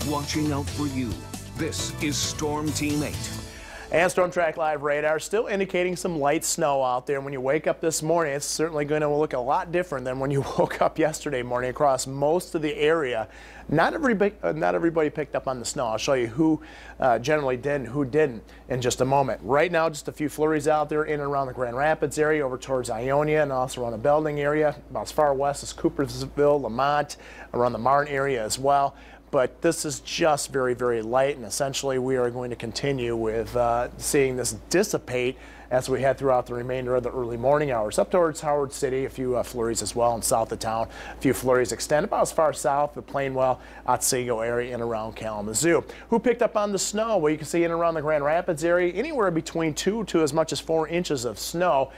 watching out for you. This is Storm Team 8. And Storm Track Live radar still indicating some light snow out there. When you wake up this morning, it's certainly going to look a lot different than when you woke up yesterday morning across most of the area. Not everybody picked up on the snow. I'll show you who generally did and who didn't in just a moment. Right now, just a few flurries out there in and around the Grand Rapids area, over towards Ionia, and also around the Belding area, about as far west as Coopersville, Lamont, around the Martin area as well. But this is just very, very light, and essentially we are going to continue with seeing this dissipate as we head throughout the remainder of the early morning hours. Up towards Howard City, a few flurries as well, and south of town, a few flurries extend about as far south, the Plainwell, Otsego area, and around Kalamazoo. Who picked up on the snow? Well, you can see in and around the Grand Rapids area, anywhere between 2 to as much as 4 inches of snow.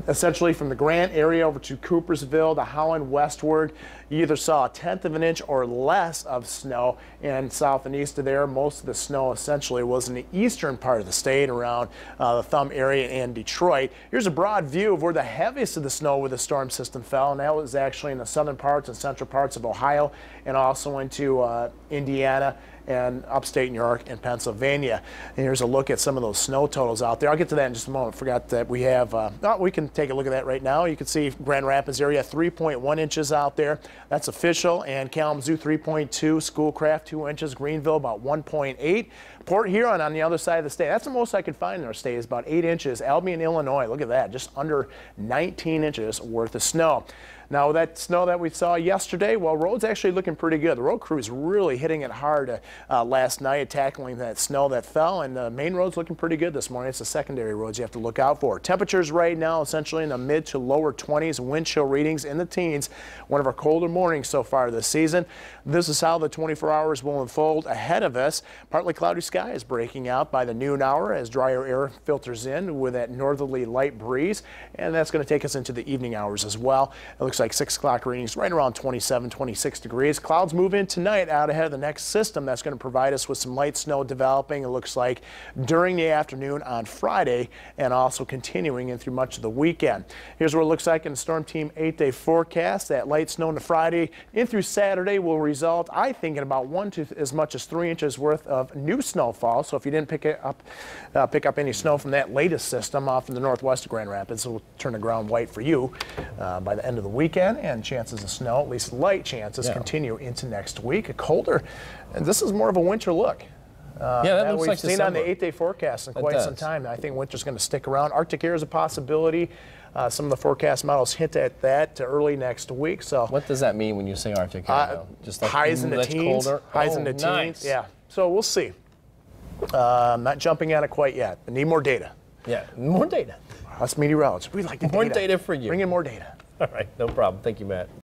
Essentially from the Grant area over to Coopersville, the Holland westward, you either saw 1/10 of an inch or less of snow, and south and east of there, most of the snow essentially was in the eastern part of the state around the Thumb area and Detroit. Here's a broad view of where the heaviest of the snow with the storm system fell, and that was actually in the southern parts and central parts of Ohio, and also into Indiana and upstate New York and Pennsylvania. And here's a look at some of those snow totals out there. I'll get to that in just a moment. Forgot that we have, we can take a look at that right now. You can see Grand Rapids area 3.1 inches out there. That's official. And Kalamazoo 3.2, Schoolcraft 2 inches, Greenville about 1.8. Port Huron on the other side of the state. That's the most I could find in our state is about 8 inches. Albion, Illinois, look at that, just under 19 inches worth of snow. Now, that snow that we saw yesterday, well, roads actually looking pretty good. The road crew is really hitting it hard last night, tackling that snow that fell, and the main road's looking pretty good this morning. It's the secondary roads you have to look out for. Temperatures right now essentially in the mid to lower 20s, wind chill readings in the teens. One of our colder mornings so far this season. This is how the 24 hours will unfold ahead of us. Partly cloudy sky is breaking out by the noon hour as drier air filters in with that northerly light breeze, and that's going to take us into the evening hours as well. It looks like 6 o'clock readings right around 27, 26 degrees. Clouds move in tonight out ahead of the next system that's going to provide us with some light snow developing, it looks like, during the afternoon on Friday and also continuing in through much of the weekend. Here's what it looks like in the Storm Team 8-day forecast. That light snow into Friday in through Saturday will result, I think, in about 1 to as much as 3 inches worth of new snowfall. So if you didn't pick up any snow from that latest system off in the northwest of Grand Rapids, it will turn the ground white for you by the end of the weekend. And chances of snow, at least light chances, continue into next week. Colder, and this is more of a winter look. That looks like we've seen on the 8-day forecast in quite some time. I think winter's going to stick around. Arctic air is a possibility. Some of the forecast models hint at that to early next week. So, what does that mean when you say Arctic air? Just like highs in the teens. Colder? Highs in the teens. Yeah. So we'll see. I'm not jumping at it quite yet. I need more data. Yeah, more data. Us meteorologists, we like the more data for you. Bring in more data. All right, no problem. Thank you, Matt.